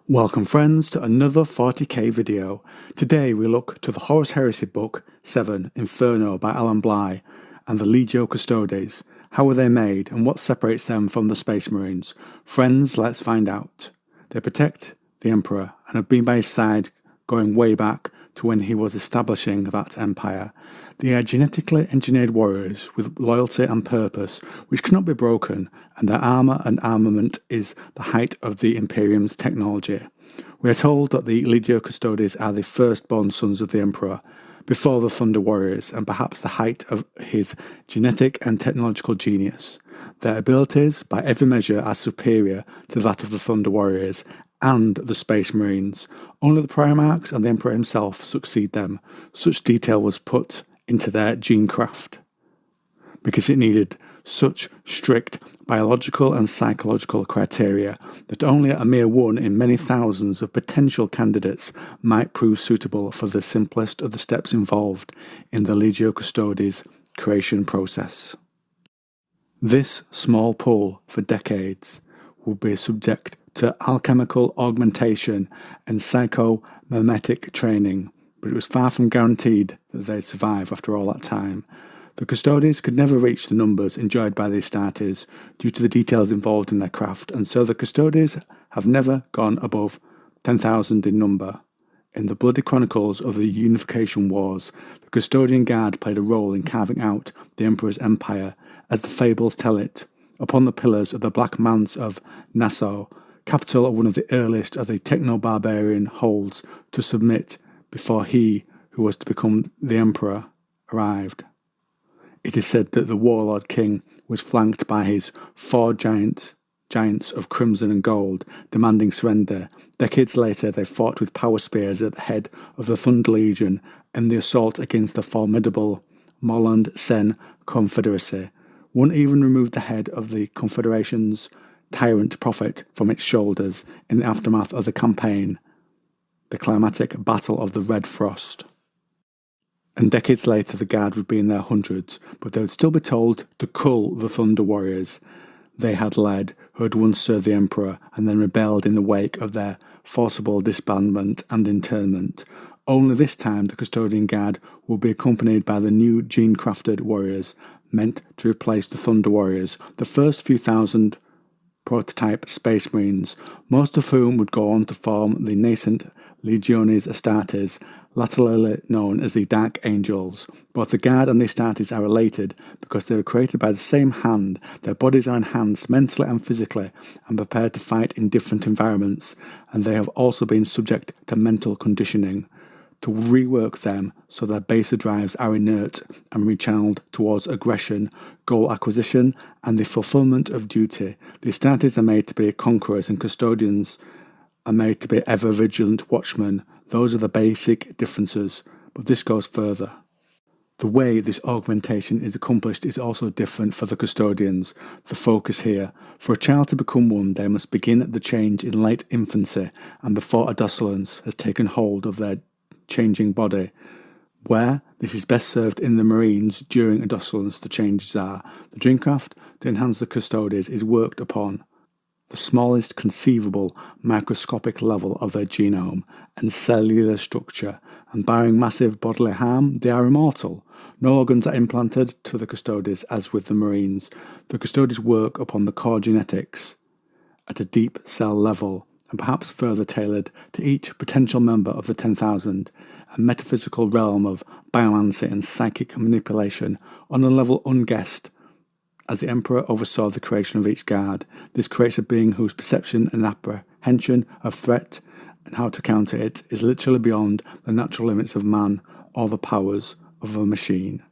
Welcome friends to another 40k video. Today we look to the Horus Heresy Book 7, Inferno by Bligh, and the Legio Custodes. How were they made and what separates them from the Space Marines? Friends, let's find out. They protect the Emperor and have been by his side going way back to when he was establishing that empire. They are genetically engineered warriors with loyalty and purpose, which cannot be broken, and their armour and armament is the height of the Imperium's technology. We are told that the Legio Custodes are the firstborn sons of the Emperor, before the Thunder Warriors, and perhaps the height of his genetic and technological genius. Their abilities, by every measure, are superior to that of the Thunder Warriors and the Space Marines. Only the Primarchs and the Emperor himself succeed them. Such detail was put into their gene craft because it needed such strict biological and psychological criteria that only a mere one in many thousands of potential candidates might prove suitable for the simplest of the steps involved in the Legio Custodes creation process. This small pool for decades will be subject to alchemical augmentation and psychomimetic training, but it was far from guaranteed that they'd survive after all that time. The Custodes could never reach the numbers enjoyed by the Astartes due to the details involved in their craft, and so the Custodes have never gone above 10,000 in number. In the bloody chronicles of the Unification Wars, the Custodian Guard played a role in carving out the Emperor's empire, as the fables tell it, upon the pillars of the Black Manse of Nassau, capital of one of the earliest of the techno-barbarian holds to submit before he who was to become the Emperor arrived. It is said that the warlord king was flanked by his four giants of crimson and gold, demanding surrender. Decades later, they fought with power spears at the head of the Thunder Legion in the assault against the formidable Molland Sen Confederacy. One even removed the head of the Confederation's tyrant prophet from its shoulders in the aftermath of the campaign, the climatic Battle of the Red Frost. And decades later the Guard would be in their hundreds, but they would still be told to cull the Thunder Warriors they had led, who had once served the Emperor and then rebelled in the wake of their forcible disbandment and internment. Only this time the Custodian Guard will be accompanied by the new gene-crafted warriors meant to replace the Thunder Warriors, the first few thousand prototype Space Marines, most of whom would go on to form the nascent Legiones Astartes, latterly known as the Dark Angels. Both the Guard and the Astartes are related because they were created by the same hand. Their bodies are enhanced mentally and physically and prepared to fight in different environments, and they have also been subject to mental conditioning to rework them so their baser drives are inert and rechanneled towards aggression, goal acquisition, and the fulfillment of duty. The Astartes are made to be conquerors and Custodians are made to be ever-vigilant watchmen. Those are the basic differences, but this goes further. The way this augmentation is accomplished is also different for the Custodians. The focus here, for a child to become one, they must begin the change in late infancy and before adolescence has taken hold of their changing body. Where this is best served in the Marines during adolescence, the changes are: the Dreamcraft to enhance the Custodes is worked upon the smallest conceivable microscopic level of their genome and cellular structure, and barring massive bodily harm, they are immortal. No organs are implanted to the Custodes as with the Marines. The Custodes work upon the core genetics at a deep cell level, and perhaps further tailored to each potential member of the 10,000, a metaphysical realm of biomancy and psychic manipulation on a level unguessed. As the Emperor oversaw the creation of each Guard, this creates a being whose perception and apprehension of threat and how to counter it is literally beyond the natural limits of man or the powers of a machine.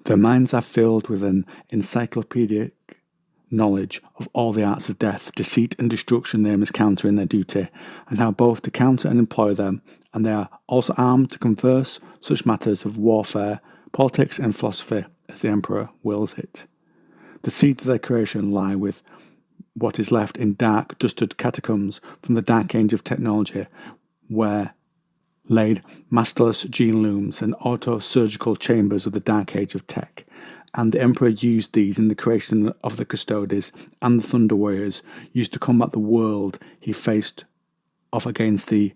Their minds are filled with an encyclopedic knowledge of all the arts of death, deceit and destruction they must counter in their duty, and how both to counter and employ them, and they are also armed to converse such matters of warfare, politics and philosophy as the Emperor wills it. The seeds of their creation lie with what is left in dark, dusted catacombs from the Dark Age of technology, where laid masterless gene looms and auto-surgical chambers of the Dark Age of tech, and the Emperor used these in the creation of the Custodes and the Thunder Warriors, used to combat the world he faced off against the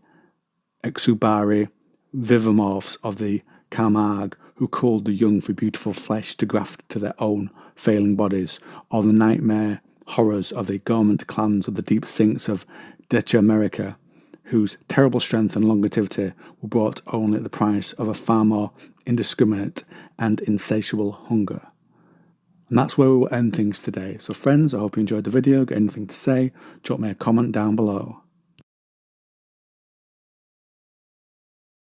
exubari vivomorphs of the Camargue, who culled the young for beautiful flesh to graft to their own failing bodies, or the nightmare horrors of the garment clans of the deep sinks of America, whose terrible strength and longevity were bought only at the price of a far more indiscriminate and insatiable hunger. And that's where we will end things today. So friends, I hope you enjoyed the video. Got anything to say, drop me a comment down below.